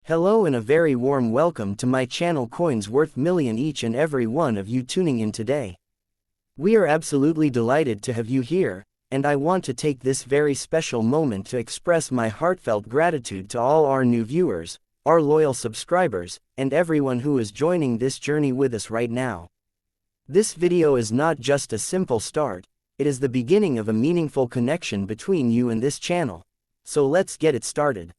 Hello and a very warm welcome to my channel Coins Worth Million each and every one of you tuning in today. We are absolutely delighted to have you here, and I want to take this very special moment to express my heartfelt gratitude to all our new viewers, our loyal subscribers, and everyone who is joining this journey with us right now. This video is not just a simple start, it is the beginning of a meaningful connection between you and this channel. So let's get it started.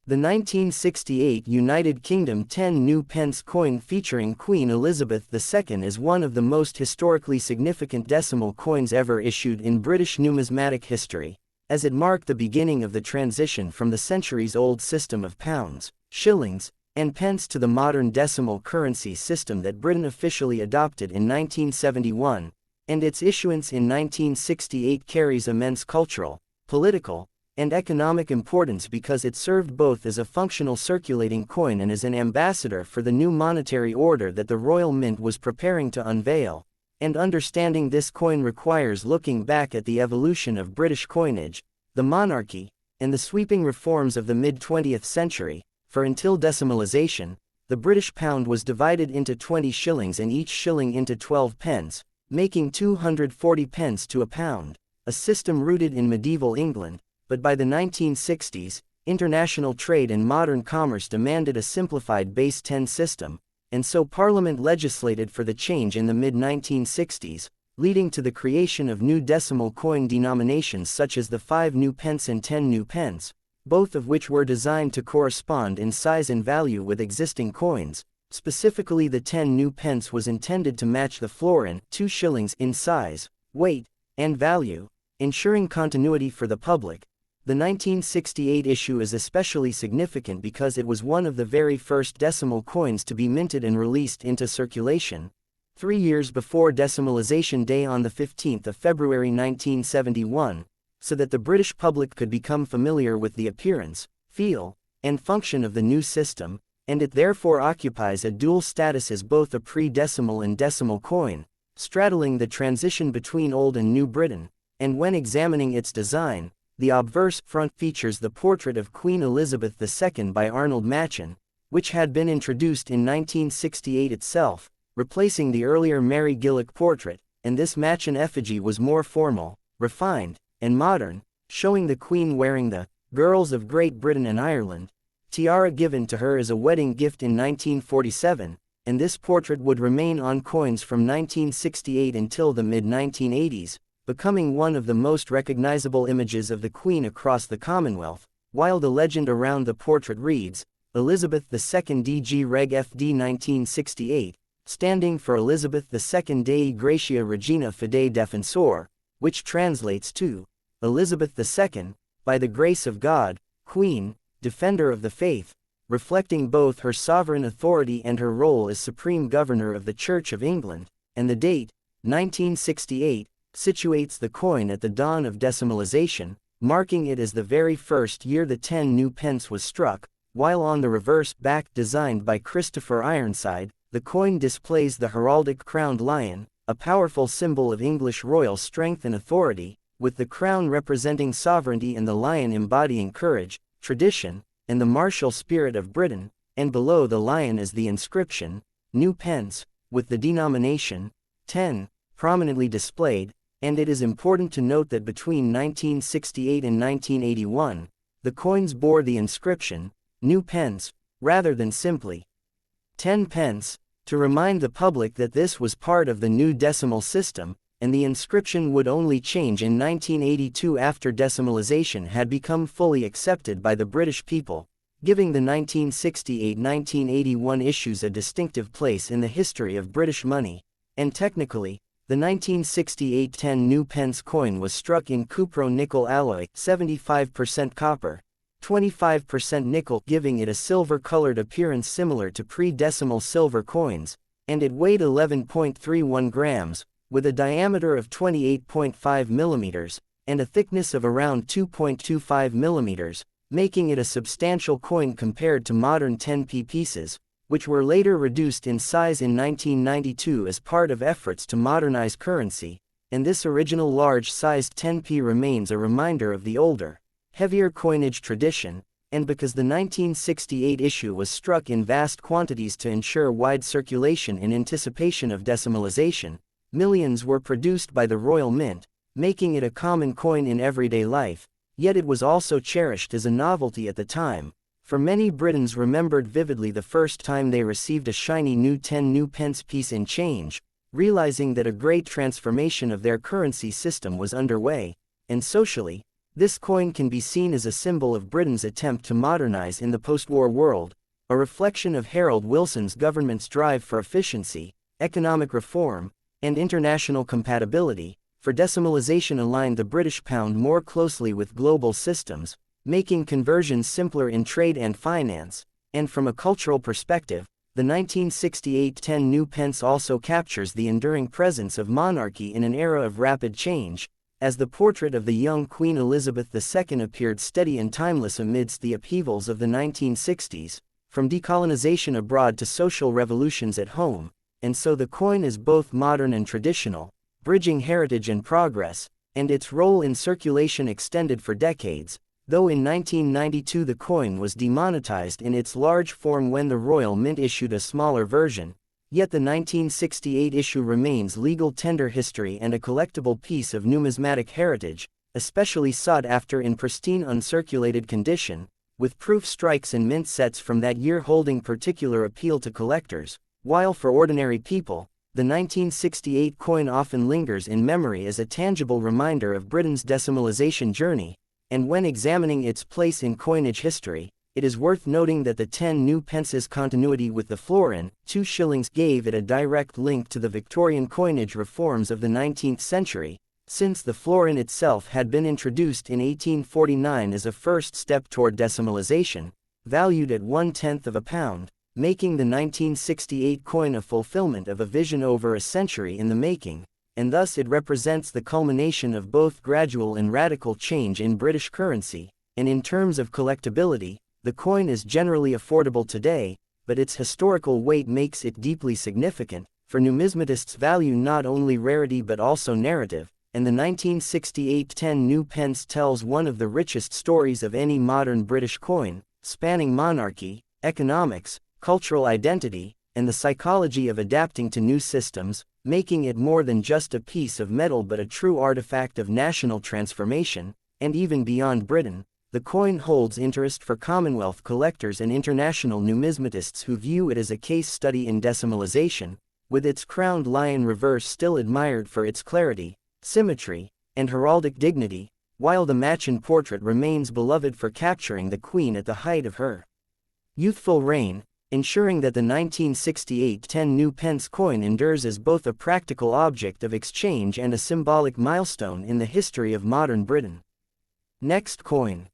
The 1968 United Kingdom 10 new pence coin featuring Queen Elizabeth II is one of the most historically significant decimal coins ever issued in British numismatic history, as it marked the beginning of the transition from the centuries-old system of pounds, shillings, and pence to the modern decimal currency system that Britain officially adopted in 1971, and its issuance in 1968 carries immense cultural, political, and economic importance because it served both as a functional circulating coin and as an ambassador for the new monetary order that the Royal Mint was preparing to unveil. And understanding this coin requires looking back at the evolution of British coinage, the monarchy, and the sweeping reforms of the mid-20th century, for until decimalisation, the British pound was divided into 20 shillings and each shilling into 12 pence, making 240 pence to a pound, a system rooted in medieval England. But by the 1960s, international trade and modern commerce demanded a simplified base 10 system, and so Parliament legislated for the change in the mid-1960s, leading to the creation of new decimal coin denominations such as the 5 new pence and 10 new pence, both of which were designed to correspond in size and value with existing coins. Specifically, the 10 new pence was intended to match the florin, 2 shillings, in size, weight, and value, ensuring continuity for the public. The 1968 issue is especially significant because it was one of the very first decimal coins to be minted and released into circulation, 3 years before Decimalisation Day on the 15th of February 1971, so that the British public could become familiar with the appearance, feel, and function of the new system, and it therefore occupies a dual status as both a pre-decimal and decimal coin, straddling the transition between Old and New Britain. And when examining its design, the obverse front features the portrait of Queen Elizabeth II by Arnold Machin, which had been introduced in 1968 itself, replacing the earlier Mary Gillick portrait, and this Machin effigy was more formal, refined, and modern, showing the Queen wearing the "Girls of Great Britain and Ireland" tiara given to her as a wedding gift in 1947, and this portrait would remain on coins from 1968 until the mid-1980s, becoming one of the most recognizable images of the Queen across the Commonwealth, while the legend around the portrait reads, Elizabeth II DG Reg FD 1968, standing for Elizabeth II Dei Gratia Regina Fidei Defensor, which translates to, Elizabeth II, by the grace of God, Queen, Defender of the Faith, reflecting both her sovereign authority and her role as Supreme Governor of the Church of England, and the date, 1968, situates the coin at the dawn of decimalisation, marking it as the very first year the 10 new pence was struck, while on the reverse back designed by Christopher Ironside, the coin displays the heraldic crowned lion, a powerful symbol of English royal strength and authority, with the crown representing sovereignty and the lion embodying courage, tradition, and the martial spirit of Britain, and below the lion is the inscription, new pence, with the denomination, 10, prominently displayed. And it is important to note that between 1968 and 1981, the coins bore the inscription, new pence, rather than simply 10 pence, to remind the public that this was part of the new decimal system, and the inscription would only change in 1982 after decimalisation had become fully accepted by the British people, giving the 1968-1981 issues a distinctive place in the history of British money, and technically, the 1968 10 new pence coin was struck in cupro-nickel alloy, 75% copper, 25% nickel, giving it a silver-colored appearance similar to pre-decimal silver coins, and it weighed 11.31 grams, with a diameter of 28.5 millimeters, and a thickness of around 2.25 millimeters, making it a substantial coin compared to modern 10p pieces, which were later reduced in size in 1992 as part of efforts to modernize currency, and this original large-sized 10p remains a reminder of the older, heavier coinage tradition, and because the 1968 issue was struck in vast quantities to ensure wide circulation in anticipation of decimalisation, millions were produced by the Royal Mint, making it a common coin in everyday life, yet it was also cherished as a novelty at the time, for many Britons remembered vividly the first time they received a shiny new 10 new pence piece in change, realizing that a great transformation of their currency system was underway, and socially, this coin can be seen as a symbol of Britain's attempt to modernize in the post-war world, a reflection of Harold Wilson's government's drive for efficiency, economic reform, and international compatibility, for decimalisation aligned the British pound more closely with global systems, making conversions simpler in trade and finance, and from a cultural perspective, the 1968 10 new pence also captures the enduring presence of monarchy in an era of rapid change, as the portrait of the young Queen Elizabeth II appeared steady and timeless amidst the upheavals of the 1960s, from decolonization abroad to social revolutions at home, and so the coin is both modern and traditional, bridging heritage and progress, and its role in circulation extended for decades, though in 1992 the coin was demonetized in its large form when the Royal Mint issued a smaller version. Yet the 1968 issue remains legal tender history and a collectible piece of numismatic heritage, especially sought after in pristine uncirculated condition, with proof strikes and mint sets from that year holding particular appeal to collectors, while for ordinary people, the 1968 coin often lingers in memory as a tangible reminder of Britain's decimalisation journey, and when examining its place in coinage history, it is worth noting that the 10 new pence's continuity with the florin, 2 shillings, gave it a direct link to the Victorian coinage reforms of the 19th century, since the florin itself had been introduced in 1849 as a first step toward decimalisation, valued at 1/10 of a pound, making the 1968 coin a fulfillment of a vision over a century in the making, and thus it represents the culmination of both gradual and radical change in British currency, and in terms of collectability, the coin is generally affordable today, but its historical weight makes it deeply significant, for numismatists value not only rarity but also narrative, and the 1968 10 new pence tells one of the richest stories of any modern British coin, spanning monarchy, economics, cultural identity, and the psychology of adapting to new systems, making it more than just a piece of metal but a true artifact of national transformation, and even beyond Britain. The coin holds interest for Commonwealth collectors and international numismatists who view it as a case study in decimalisation, with its crowned lion reverse still admired for its clarity, symmetry, and heraldic dignity, while the Machin portrait remains beloved for capturing the Queen at the height of her youthful reign, ensuring that the 1968 10 new pence coin endures as both a practical object of exchange and a symbolic milestone in the history of modern Britain. Next coin.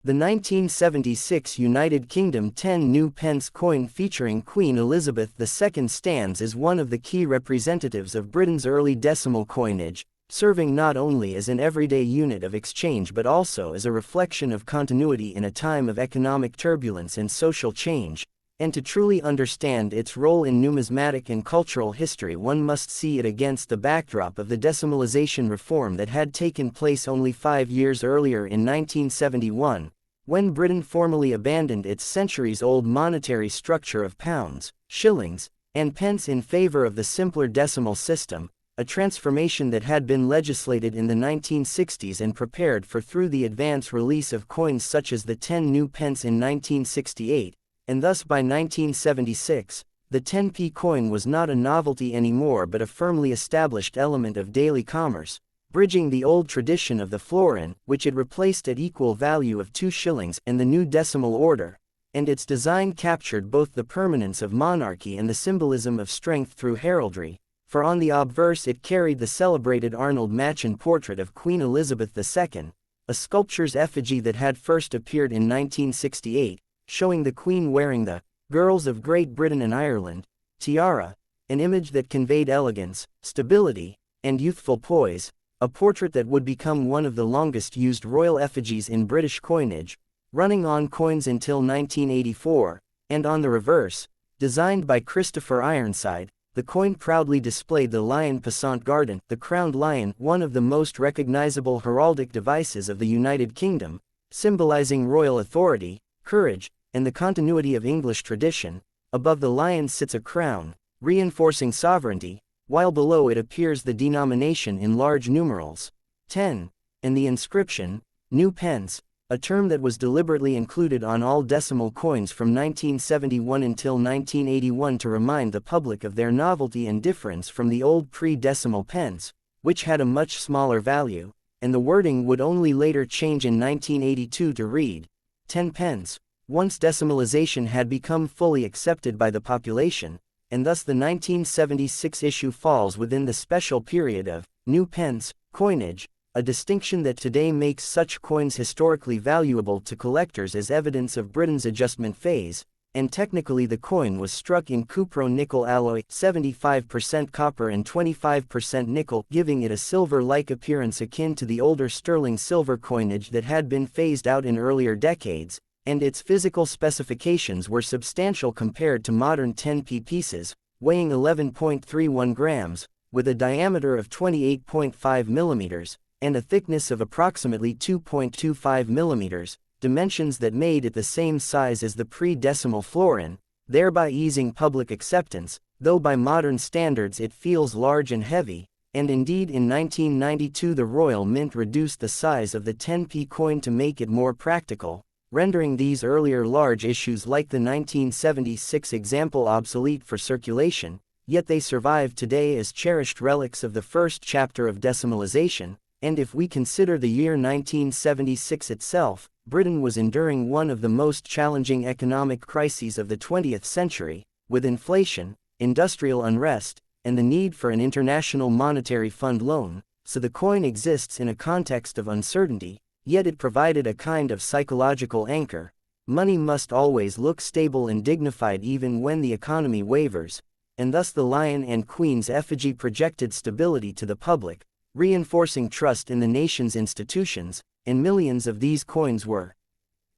The 1976 United Kingdom 10 new pence coin featuring Queen Elizabeth II stands as one of the key representatives of Britain's early decimal coinage, serving not only as an everyday unit of exchange but also as a reflection of continuity in a time of economic turbulence and social change. And to truly understand its role in numismatic and cultural history, one must see it against the backdrop of the decimalisation reform that had taken place only 5 years earlier in 1971, when Britain formally abandoned its centuries-old monetary structure of pounds, shillings, and pence in favour of the simpler decimal system, a transformation that had been legislated in the 1960s and prepared for through the advance release of coins such as the 10 new pence in 1968. And thus by 1976, the 10p coin was not a novelty anymore but a firmly established element of daily commerce, bridging the old tradition of the florin, which it replaced at equal value of 2 shillings, and the new decimal order, and its design captured both the permanence of monarchy and the symbolism of strength through heraldry, for on the obverse it carried the celebrated Arnold Machin portrait of Queen Elizabeth II, a sculpture's effigy that had first appeared in 1968, showing the Queen wearing the Girls of Great Britain and Ireland tiara, an image that conveyed elegance, stability, and youthful poise, a portrait that would become one of the longest used royal effigies in British coinage, running on coins until 1984, and on the reverse, designed by Christopher Ironside, the coin proudly displayed the lion passant garden, the crowned lion, one of the most recognizable heraldic devices of the United Kingdom, symbolizing royal authority, courage, and the continuity of English tradition. Above the lion sits a crown, reinforcing sovereignty, while below it appears the denomination in large numerals, 10, and the inscription, new pence, a term that was deliberately included on all decimal coins from 1971 until 1981 to remind the public of their novelty and difference from the old pre-decimal pence, which had a much smaller value, and the wording would only later change in 1982 to read 10 pence, once decimalisation had become fully accepted by the population, and thus the 1976 issue falls within the special period of new pence coinage, a distinction that today makes such coins historically valuable to collectors as evidence of Britain's adjustment phase, and technically the coin was struck in cupro-nickel alloy, 75% copper and 25% nickel, giving it a silver-like appearance akin to the older sterling silver coinage that had been phased out in earlier decades, and its physical specifications were substantial compared to modern 10p pieces, weighing 11.31 grams, with a diameter of 28.5 millimeters, and a thickness of approximately 2.25 millimeters, dimensions that made it the same size as the pre-decimal florin, thereby easing public acceptance, though by modern standards it feels large and heavy, and indeed in 1992 the Royal Mint reduced the size of the 10p coin to make it more practical, rendering these earlier large issues like the 1976 example obsolete for circulation, yet they survive today as cherished relics of the first chapter of decimalisation. And if we consider the year 1976 itself, Britain was enduring one of the most challenging economic crises of the 20th century, with inflation, industrial unrest, and the need for an international monetary fund loan, so the coin exists in a context of uncertainty, yet it provided a kind of psychological anchor. Money must always look stable and dignified even when the economy wavers, and thus the lion and queen's effigy projected stability to the public, reinforcing trust in the nation's institutions, and millions of these coins were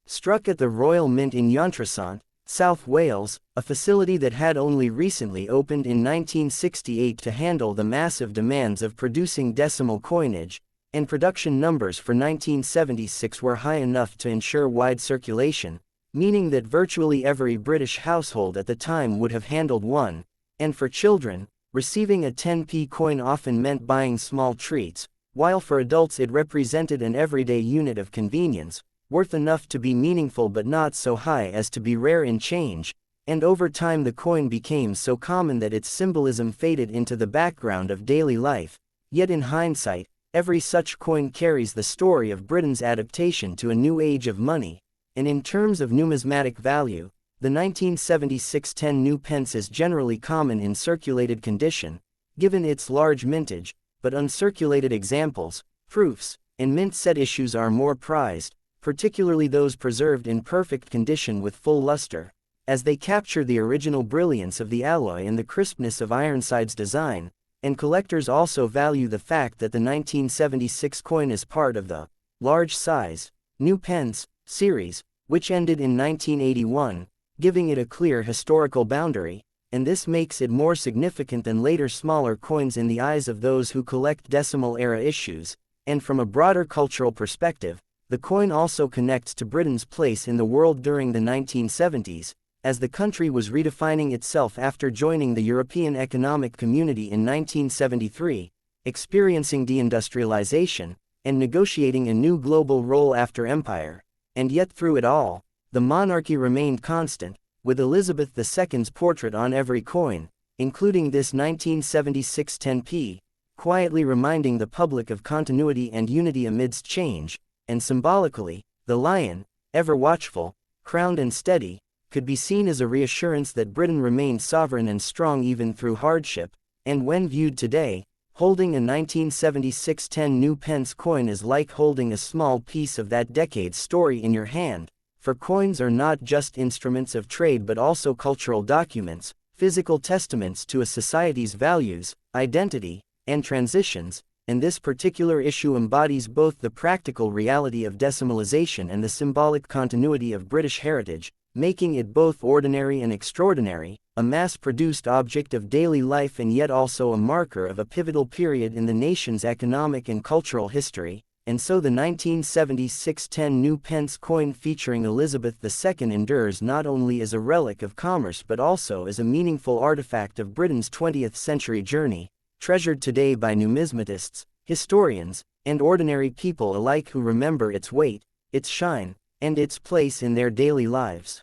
struck at the Royal Mint in Llantrisant, South Wales, a facility that had only recently opened in 1968 to handle the massive demands of producing decimal coinage, and production numbers for 1976 were high enough to ensure wide circulation, meaning that virtually every British household at the time would have handled one, and for children, receiving a 10p coin often meant buying small treats, while for adults it represented an everyday unit of convenience, worth enough to be meaningful but not so high as to be rare in change, and over time the coin became so common that its symbolism faded into the background of daily life. Yet in hindsight, every such coin carries the story of Britain's adaptation to a new age of money, and in terms of numismatic value, the 1976 10 new pence is generally common in circulated condition, given its large mintage, but uncirculated examples, proofs, and mint set issues are more prized, particularly those preserved in perfect condition with full luster, as they capture the original brilliance of the alloy and the crispness of Ironside's design, and collectors also value the fact that the 1976 coin is part of the large size, new pence series, which ended in 1981, giving it a clear historical boundary, and this makes it more significant than later smaller coins in the eyes of those who collect decimal-era issues, and from a broader cultural perspective, the coin also connects to Britain's place in the world during the 1970s, as the country was redefining itself after joining the European Economic Community in 1973, experiencing deindustrialization, and negotiating a new global role after empire, and yet through it all, the monarchy remained constant, with Elizabeth II's portrait on every coin, including this 1976 10p, quietly reminding the public of continuity and unity amidst change, and symbolically, the lion, ever watchful, crowned and steady, could be seen as a reassurance that Britain remained sovereign and strong even through hardship, and when viewed today, holding a 1976 10 new pence coin is like holding a small piece of that decade's story in your hand. For coins are not just instruments of trade but also cultural documents, physical testaments to a society's values, identity, and transitions, and this particular issue embodies both the practical reality of decimalisation and the symbolic continuity of British heritage, making it both ordinary and extraordinary, a mass-produced object of daily life and yet also a marker of a pivotal period in the nation's economic and cultural history. and so the 1976 10 new pence coin featuring Elizabeth II endures not only as a relic of commerce but also as a meaningful artifact of Britain's 20th century journey, treasured today by numismatists, historians, and ordinary people alike who remember its weight, its shine, and its place in their daily lives.